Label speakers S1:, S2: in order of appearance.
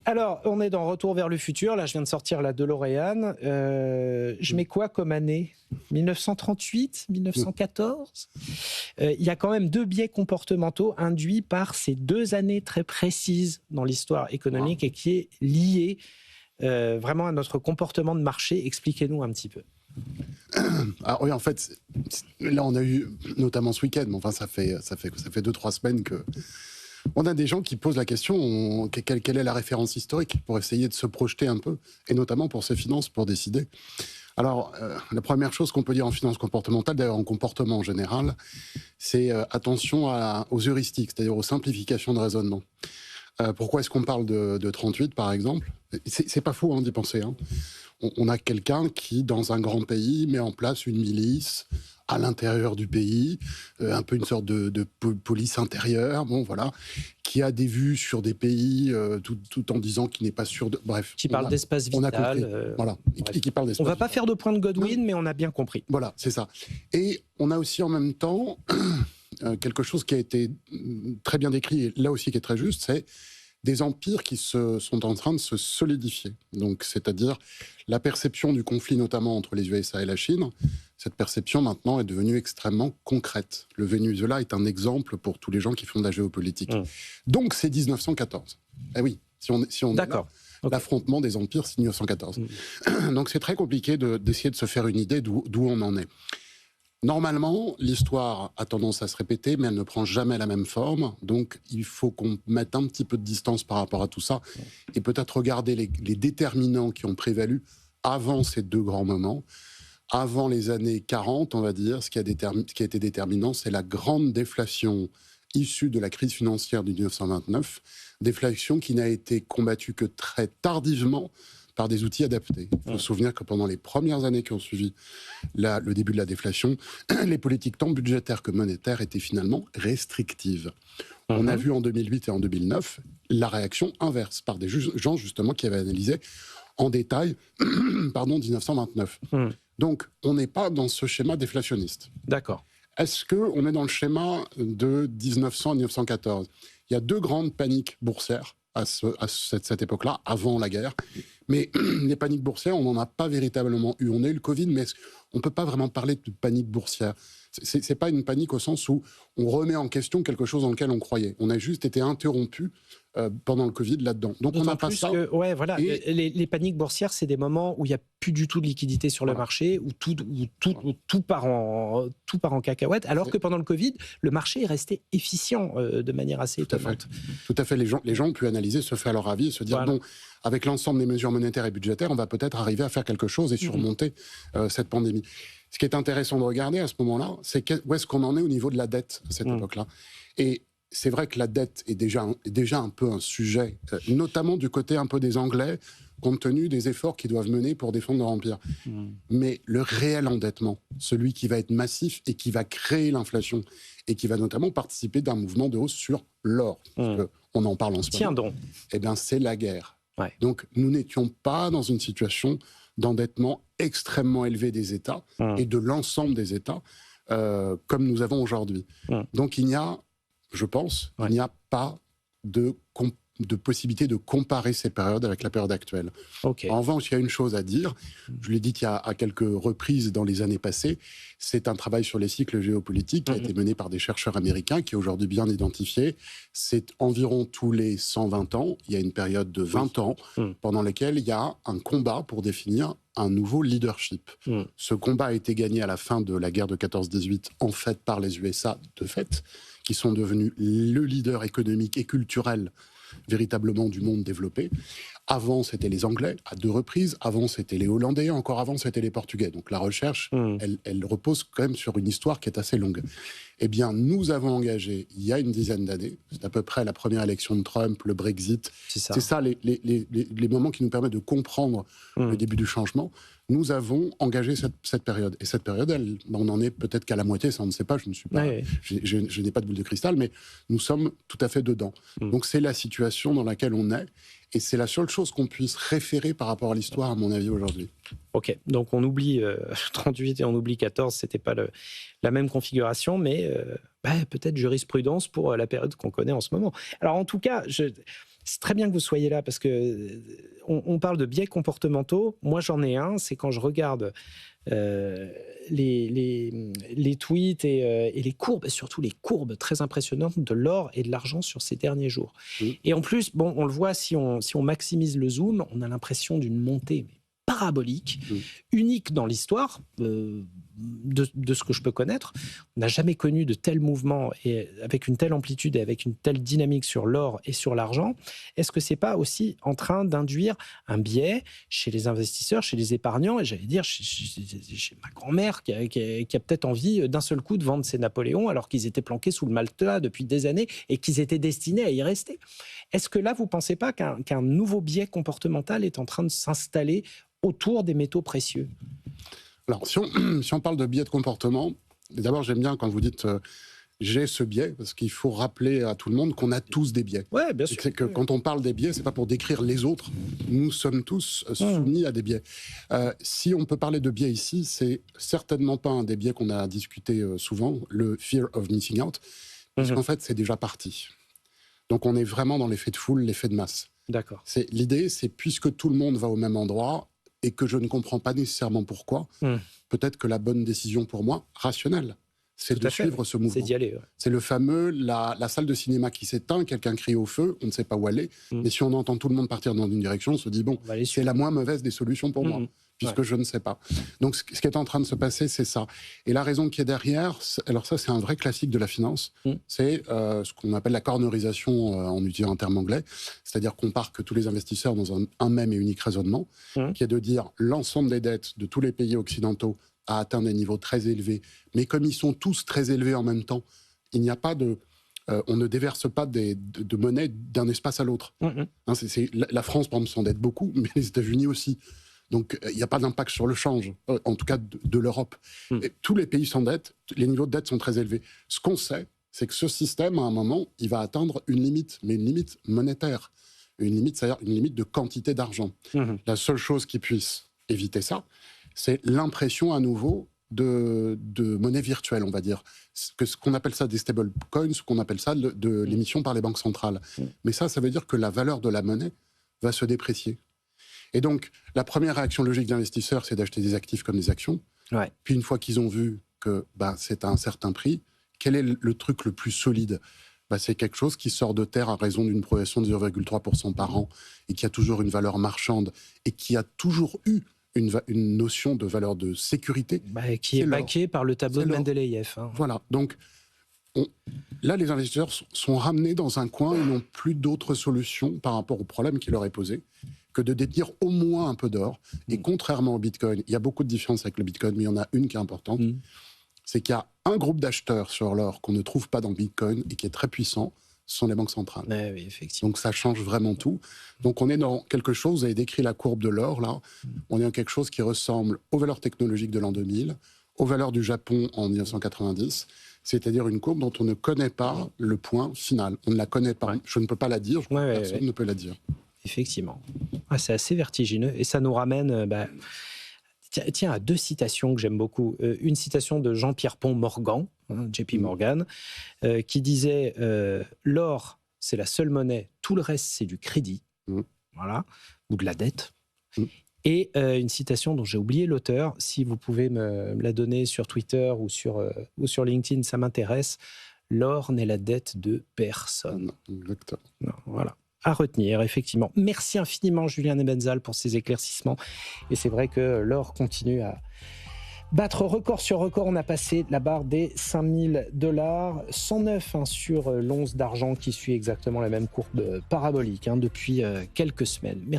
S1: Alors, on est dans Retour vers le futur. Là, je viens de sortir la DeLorean. Je mets quoi comme année ? 1938 ? 1914 ? Il y a quand même deux biais comportementaux induits par ces deux années très précises dans l'histoire économique et qui est lié vraiment à notre comportement de marché. Expliquez-nous un petit peu.
S2: Alors oui, en fait, là, on a eu, notamment ce week-end, mais enfin, ça fait 2-3 semaines que on a des gens qui posent la question, quelle est la référence historique pour essayer de se projeter un peu, et notamment pour ses finances, pour décider. Alors, la première chose qu'on peut dire en finance comportementale, d'ailleurs en comportement en général, c'est attention aux heuristiques, c'est-à-dire aux simplifications de raisonnement. Pourquoi est-ce qu'on parle de 38, par exemple ? C'est pas faux d'y penser. On a quelqu'un qui, dans un grand pays, met en place une milice à l'intérieur du pays, un peu une sorte de police intérieure, bon voilà, qui a des vues sur des pays, tout en disant qu'il n'est pas sûr de... Bref.
S1: Qui parle d'espace vital.
S2: On a compris, voilà, et qui parle d'espace
S1: On va pas
S2: vital.
S1: faire de point de Godwin, mais on a bien compris.
S2: Voilà, c'est ça. Et on a aussi en même temps quelque chose qui a été très bien décrit, et là aussi qui est très juste, c'est des empires qui sont en train de se solidifier. Donc, c'est-à-dire la perception du conflit, notamment entre les USA et la Chine, cette perception maintenant est devenue extrêmement concrète. Le Venezuela est un exemple pour tous les gens qui font de la géopolitique. Donc, c'est 1914. Eh oui, si on est là, okay. L'affrontement des empires, c'est 1914. Donc, c'est très compliqué d'essayer de se faire une idée d'où on en est. Normalement, l'histoire a tendance à se répéter, mais elle ne prend jamais la même forme. Donc, il faut qu'on mette un petit peu de distance par rapport à tout ça et peut-être regarder les déterminants qui ont prévalu avant ces deux grands moments. Avant les années 40, on va dire, ce qui a été déterminant, c'est la grande déflation issue de la crise financière de 1929, déflation qui n'a été combattue que très tardivement par des outils adaptés. Il faut se souvenir que pendant les premières années qui ont suivi le début de la déflation, les politiques tant budgétaires que monétaires étaient finalement restrictives. On a vu en 2008 et en 2009 la réaction inverse par des gens justement qui avaient analysé en détail 1929. Donc, on n'est pas dans ce schéma déflationniste.
S1: D'accord.
S2: Est-ce qu'on est dans le schéma de 1900 à 1914 ? Il y a deux grandes paniques boursières à cette époque-là, avant la guerre. Mais les paniques boursières, on n'en a pas véritablement eu. On a eu le Covid, mais on ne peut pas vraiment parler de panique boursière. Ce n'est pas une panique au sens où on remet en question quelque chose dans lequel on croyait. On a juste été interrompu pendant le Covid là-dedans. Donc on n'a pas ça.
S1: Ouais, voilà. Les paniques boursières, c'est des moments où il n'y a plus du tout de liquidité sur le marché, où tout part en cacahuète, alors que pendant le Covid, le marché est resté efficient de manière assez étonnante.
S2: Tout à fait. Les gens ont pu analyser, se faire leur avis et se dire, bon, avec l'ensemble des mesures monétaires et budgétaires, on va peut-être arriver à faire quelque chose et surmonter cette pandémie. Ce qui est intéressant de regarder à ce moment-là, c'est où est-ce qu'on en est au niveau de la dette à cette époque-là. Et c'est vrai que la dette est déjà un peu un sujet, notamment du côté un peu des Anglais, compte tenu des efforts qu'ils doivent mener pour défendre leur empire. Mais le réel endettement, celui qui va être massif et qui va créer l'inflation, et qui va notamment participer d'un mouvement de hausse sur l'or, parce qu'on en parle en ce moment, eh bien, c'est la guerre. Ouais. Donc, nous n'étions pas dans une situation d'endettement extrêmement élevé des États et de l'ensemble des États, comme nous avons aujourd'hui. Donc, il n'y a, je pense, il n'y a pas de possibilité de comparer ces périodes avec la période actuelle. Okay. En revanche, il y a une chose à dire, je l'ai dit à quelques reprises dans les années passées, c'est un travail sur les cycles géopolitiques qui a été mené par des chercheurs américains, qui est aujourd'hui bien identifié. C'est environ tous les 120 ans, il y a une période de 20 ans, pendant laquelle il y a un combat pour définir un nouveau leadership. Ce combat a été gagné à la fin de la guerre de 14-18, en fait par les USA, de fait, qui sont devenus le leader économique et culturel véritablement du monde développé. Avant, c'était les Anglais, à 2 reprises. Avant, c'était les Hollandais. Encore avant, c'était les Portugais. Donc la recherche, elle repose quand même sur une histoire qui est assez longue. Eh bien, nous avons engagé, il y a une dizaine d'années, c'est à peu près la première élection de Trump, le Brexit, c'est ça les moments qui nous permettent de comprendre le début du changement. Nous avons engagé cette période. Et cette période, on en est peut-être qu'à la moitié, ça on ne sait pas, je ne suis pas, je n'ai pas de boule de cristal, mais nous sommes tout à fait dedans. Donc c'est la situation dans laquelle on est, et c'est la seule chose qu'on puisse référer par rapport à l'histoire, à mon avis, aujourd'hui.
S1: Ok, donc on oublie 38 et on oublie 14, c'était pas la même configuration, mais peut-être jurisprudence pour la période qu'on connaît en ce moment. Alors en tout cas, c'est très bien que vous soyez là parce que on parle de biais comportementaux. Moi, j'en ai un, c'est quand je regarde les tweets et les courbes, et surtout les courbes très impressionnantes de l'or et de l'argent sur ces derniers jours. Et en plus, bon, on le voit, si on maximise le zoom, on a l'impression d'une montée parabolique, unique dans l'histoire de ce que je peux connaître. On n'a jamais connu de tels mouvements et avec une telle amplitude et avec une telle dynamique sur l'or et sur l'argent. Est-ce que c'est pas aussi en train d'induire un biais chez les investisseurs, chez les épargnants, et j'allais dire chez ma grand-mère qui a peut-être envie d'un seul coup de vendre ses Napoléons alors qu'ils étaient planqués sous le matelas depuis des années et qu'ils étaient destinés à y rester. Est-ce que là, vous ne pensez pas qu'un nouveau biais comportemental est en train de s'installer autour des métaux précieux?
S2: Alors, si on parle de biais de comportement, d'abord, j'aime bien quand vous dites j'ai ce biais, parce qu'il faut rappeler à tout le monde qu'on a tous des biais.
S1: Oui, bien sûr.
S2: C'est que quand on parle des biais, c'est pas pour décrire les autres. Nous sommes tous soumis à des biais. Si on peut parler de biais ici, c'est certainement pas un des biais qu'on a discuté souvent, le fear of missing out, puisqu'en fait, c'est déjà parti. Donc, on est vraiment dans l'effet de foule, l'effet de masse.
S1: D'accord.
S2: L'idée, c'est puisque tout le monde va au même endroit et que je ne comprends pas nécessairement pourquoi, peut-être que la bonne décision pour moi, rationnelle, c'est de suivre ce mouvement.
S1: C'est d'y aller. Ouais.
S2: C'est le fameux, la salle de cinéma qui s'éteint, quelqu'un crie au feu, on ne sait pas où aller, mais si on entend tout le monde partir dans une direction, on se dit, bon, c'est la moins mauvaise des solutions pour moi, puisque je ne sais pas. Donc ce qui est en train de se passer, c'est ça. Et la raison qui est derrière, alors ça c'est un vrai classique de la finance, c'est ce qu'on appelle la cornerisation en utilisant un terme anglais, c'est-à-dire qu'on part que tous les investisseurs dans un même et unique raisonnement, qui est de dire l'ensemble des dettes de tous les pays occidentaux a atteint des niveaux très élevés, mais comme ils sont tous très élevés en même temps, il n'y a pas de... on ne déverse pas de monnaie d'un espace à l'autre. La France, par exemple, s'endette beaucoup, mais les États-Unis aussi. Donc, il n'y a pas d'impact sur le change, en tout cas de l'Europe. Et tous les pays s'endettent, les niveaux de dette sont très élevés. Ce qu'on sait, c'est que ce système, à un moment, il va atteindre une limite, mais une limite monétaire. Une limite, c'est-à-dire une limite de quantité d'argent. La seule chose qui puisse éviter ça, c'est l'impression à nouveau de monnaie virtuelle, on va dire. Ce qu'on appelle ça des stablecoins, ce qu'on appelle ça de l'émission par les banques centrales. Mais ça veut dire que la valeur de la monnaie va se déprécier. Et donc, la première réaction logique d'investisseurs, c'est d'acheter des actifs comme des actions. Ouais. Puis une fois qu'ils ont vu que c'est à un certain prix, quel est le truc le plus solide ? C'est quelque chose qui sort de terre à raison d'une progression de 0,3% par an et qui a toujours une valeur marchande et qui a toujours eu une notion de valeur de sécurité.
S1: Qui est baquée par le tableau de Mendeleïev.
S2: Voilà, donc là, les investisseurs sont ramenés dans un coin, ils n'ont plus d'autre solution par rapport au problème qui leur est posé que de détenir au moins un peu d'or. Et contrairement au Bitcoin, il y a beaucoup de différences avec le Bitcoin, mais il y en a une qui est importante, c'est qu'il y a un groupe d'acheteurs sur l'or qu'on ne trouve pas dans le Bitcoin et qui est très puissant, ce sont les banques centrales.
S1: Oui, effectivement.
S2: Donc ça change vraiment tout. Donc on est dans quelque chose, vous avez décrit la courbe de l'or, là, on est dans quelque chose qui ressemble aux valeurs technologiques de l'an 2000, aux valeurs du Japon en 1990, c'est-à-dire une courbe dont on ne connaît pas le point final. On ne la connaît pas. Je ne peux pas la dire, personne ne peut la dire.
S1: Effectivement. C'est assez vertigineux. Et ça nous ramène à deux citations que j'aime beaucoup. Une citation de Jean-Pierre Pont-Morgan, JP Morgan, qui disait « L'or, c'est la seule monnaie, tout le reste, c'est du crédit. » Voilà, ou de la dette. Et une citation dont j'ai oublié l'auteur, si vous pouvez me la donner sur Twitter ou sur LinkedIn, ça m'intéresse. « L'or n'est la dette de personne. »
S2: Exactement.
S1: Non, voilà. À retenir, effectivement. Merci infiniment, Julien Nebenzal, pour ces éclaircissements. Et c'est vrai que l'or continue à battre record sur record. On a passé la barre des $5 000. 109 sur l'once d'argent qui suit exactement la même courbe parabolique depuis quelques semaines. Merci.